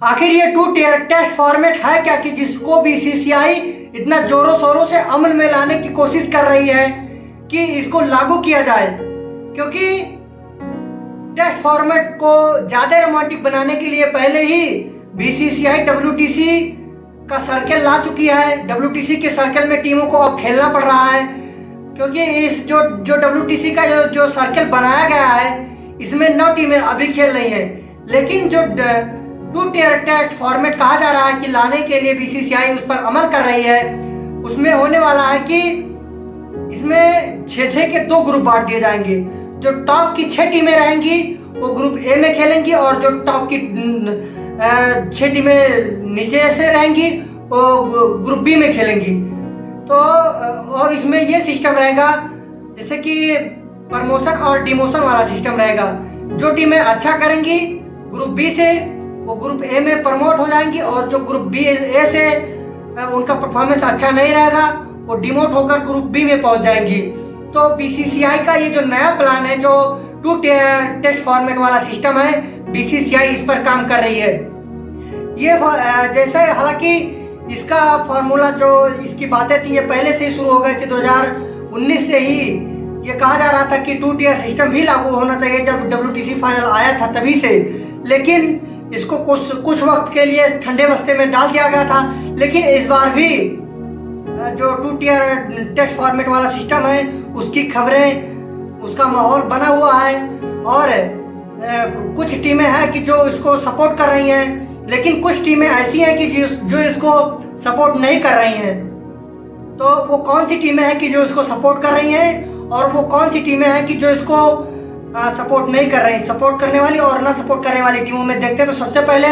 आखिर ये two tier test format है क्या कि जिसको बीसीसीआई इतना जोरों शोरों से अमल में लाने की कोशिश कर रही है कि इसको लागू किया जाए, क्योंकि टेस्ट फॉर्मेट को ज्यादा रोमांटिक बनाने के लिए पहले ही बीसीसीआई डब्ल्यूटीसी का सर्कल ला चुकी है। डब्ल्यूटीसी के सर्कल में टीमों को अब खेलना पड़ रहा है, क्योंकि इस जो डब्ल्यूटीसी का जो सर्कल बनाया गया है इसमें 9 टीमें अभी खेल रही हैं। लेकिन जो टू टियर टेस्ट फॉर्मेट कहा जा रहा है कि लाने के लिए बीसीसीआई उस पर अमल कर रही है, उसमें होने वाला है कि इसमें 6-6 के 2 ग्रुप बांट दिए जाएंगे। जो टॉप की 6 टीमें रहेंगी वो ग्रुप ए में खेलेंगी और जो टॉप की 6 टीमें नीचे से रहेंगी वो ग्रुप बी में खेलेंगी। तो और इसमें ये सिस्टम रहेगा जैसे कि प्रमोशन और डिमोशन वाला सिस्टम रहेगा। जो टीमें अच्छा करेंगी ग्रुप बी से वो ग्रुप ए में प्रमोट हो जाएंगी, और जो ग्रुप बी ए से उनका परफॉर्मेंस अच्छा नहीं रहेगा वो डिमोट होकर ग्रुप बी में पहुंच जाएंगी। तो बीसीसीआई का ये जो नया प्लान है, जो टू टियर टेस्ट फॉर्मेट वाला सिस्टम है, बीसीसीआई इस पर काम कर रही है। ये जैसे हालांकि इसका फॉर्मूला जो इसकी बातें थी ये पहले से ही शुरू हो गई थी। 2019 से ही ये कहा जा रहा था कि टू टियर सिस्टम भी लागू होना चाहिए, जब डब्ल्यूटीसी फाइनल आया था तभी से। लेकिन इसको कुछ वक्त के लिए ठंडे बस्ते में डाल दिया गया था। लेकिन इस बार भी जो टू टियर टेस्ट फॉर्मेट वाला सिस्टम है उसकी खबरें, उसका माहौल बना हुआ है, और कुछ टीमें हैं कि जो इसको सपोर्ट कर रही हैं, लेकिन कुछ टीमें ऐसी हैं कि जो इसको सपोर्ट नहीं कर रही हैं। तो वो कौन सी टीमें हैं कि जो इसको सपोर्ट कर रही हैं, और वो कौन सी टीमें हैं कि जो इसको सपोर्ट नहीं कर रही। सपोर्ट करने वाली और ना सपोर्ट करने वाली टीमों में देखते हैं तो सबसे पहले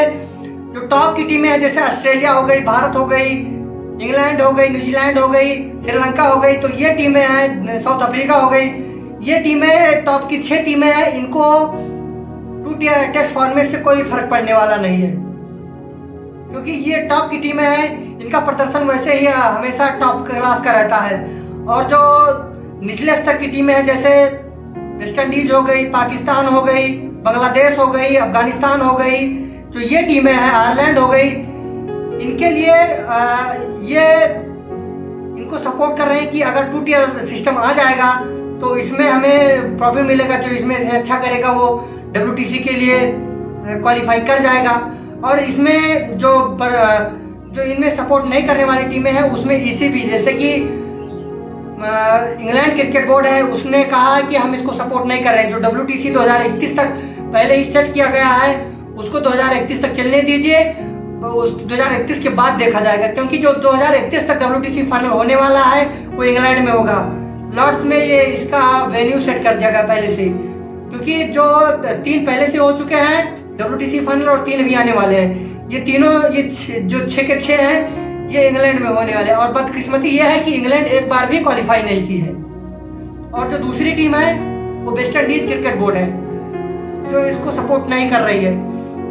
जो टॉप की टीमें हैं, जैसे ऑस्ट्रेलिया हो गई, भारत हो गई, इंग्लैंड हो गई, न्यूजीलैंड हो गई, श्रीलंका हो गई, तो ये टीमें हैं, साउथ अफ्रीका हो गई, ये टीमें टॉप की 6 टीमें हैं। इनको टू टियर टेस्ट फॉर्मेट से कोई फर्क पड़ने वाला नहीं है, क्योंकि ये टॉप की टीमें हैं, इनका प्रदर्शन वैसे ही हमेशा टॉप क्लास का रहता है। और जो निचले स्तर की टीमें हैं, जैसे वेस्ट इंडीज हो गई, पाकिस्तान हो गई, बांग्लादेश हो गई, अफगानिस्तान हो गई, जो ये टीमें हैं, आयरलैंड हो गई, इनके लिए ये इनको सपोर्ट कर रहे हैं कि अगर टू टियर सिस्टम आ जाएगा तो इसमें हमें प्रॉब्लम मिलेगा। जो इसमें से अच्छा करेगा वो डब्ल्यूटीसी के लिए क्वालिफाई कर जाएगा। और इसमें जो इनमें सपोर्ट नहीं करने वाली टीमें हैं उसमें ईसीबी, जैसे कि इंग्लैंड क्रिकेट बोर्ड है, उसने कहा है कि हम इसको सपोर्ट नहीं कर रहे हैं। जो डब्ल्यूटीसी 2031 तक पहले ही सेट किया गया है उसको 2031 तक चलने दीजिए, उस 2031 के बाद देखा जाएगा, क्योंकि जो 2031 तक डब्ल्यूटीसी फाइनल होने वाला है वो इंग्लैंड में होगा। लॉर्ड्स में ये इसका वेन्यू सेट कर दिया गया पहले से, क्योंकि जो 3 पहले से हो चुके हैं डब्ल्यूटीसी फाइनल और 3 भी आने वाले हैं। ये तीनों ये जो 6 के 6 हैं ये इंग्लैंड में होने वाले हैं। और बदकिस्मती ये है कि इंग्लैंड एक बार भी क्वालिफाई नहीं की है। और जो दूसरी टीम है वो वेस्ट इंडीज क्रिकेट बोर्ड है, जो इसको सपोर्ट नहीं कर रही है।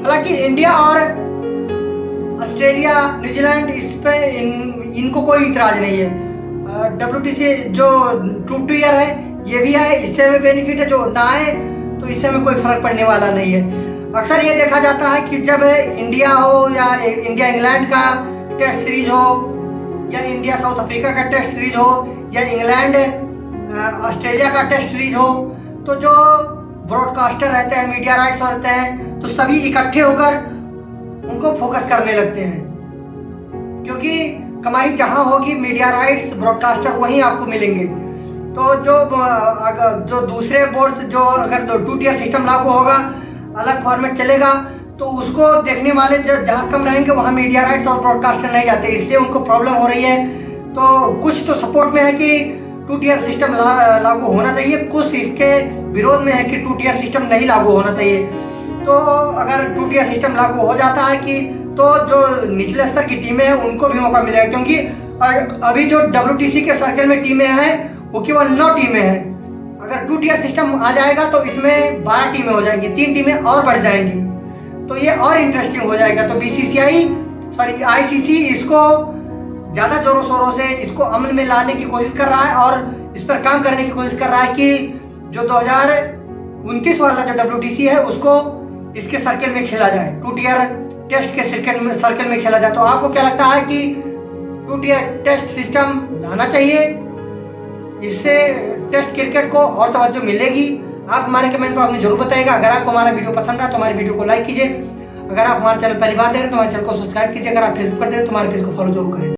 हालांकि इंडिया और ऑस्ट्रेलिया, न्यूजीलैंड, इस पे इनको कोई इतराज नहीं है। डब्ल्यूटीसी जो टू टियर है ये भी है, इससे हमें बेनिफिट है। जो ना आए तो इससे हमें कोई फर्क पड़ने वाला नहीं है। अक्सर ये देखा जाता है कि जब इंडिया हो या इंडिया इंग्लैंड का टेस्ट सीरीज हो, या इंडिया साउथ अफ्रीका का टेस्ट सीरीज हो, या इंग्लैंड ऑस्ट्रेलिया का टेस्ट सीरीज हो, तो जो ब्रॉडकास्टर रहते हैं, मीडिया राइट्स रहते हैं, तो सभी इकट्ठे होकर उनको फोकस करने लगते हैं, क्योंकि कमाई जहां होगी मीडिया राइट्स, ब्रॉडकास्टर वहीं आपको मिलेंगे। तो जो दूसरे बोर्ड जो अगर टू टियर सिस्टम लागू होगा, अलग फॉर्मेट चलेगा, तो उसको देखने वाले जहाँ कम रहेंगे वहाँ मीडिया राइट्स और ब्रॉडकास्टर नहीं जाते, इसलिए उनको प्रॉब्लम हो रही है। तो कुछ तो सपोर्ट में है कि टू टियर सिस्टम लागू होना चाहिए, कुछ इसके विरोध में है कि टू टियर सिस्टम नहीं लागू होना चाहिए। तो अगर टू टियर सिस्टम लागू हो जाता है कि तो जो निचले स्तर की टीमें हैं उनको भी मौका मिलेगा, क्योंकि अभी जो डब्ल्यूटीसी के सर्कल में टीमें हैं वो केवल 9 टीमें हैं। अगर टू टियर सिस्टम आ जाएगा तो इसमें 12 टीमें हो जाएंगी, 3 टीमें और बढ़ जाएंगी, तो ये और इंटरेस्टिंग हो जाएगा। तो आईसीसी इसको ज़्यादा जोरों शोरों से इसको अमल में लाने की कोशिश कर रहा है, और इस पर काम करने की कोशिश कर रहा है कि जो 2029 वाला जो डब्ल्यूटीसी है उसको इसके सर्कल में खेला जाए, टू टियर टेस्ट के सर्कल में खेला जाए। तो आपको क्या लगता है कि 2 टियर टेस्ट सिस्टम लाना चाहिए, इससे टेस्ट क्रिकेट को और तवज्जो मिलेगी? आप हमारे कमेंट में आपने जरूर बताइएगा। अगर आपको हमारा वीडियो पसंद आए तो हमारे वीडियो को लाइक कीजिए। अगर आप हमारे चैनल पहली बार देख रहे हैं तो हमारे चैनल को सब्सक्राइब कीजिए। अगर आप फेसबुक पर देख रहे हैं तो हमारे पेज को फॉलो जरूर करें।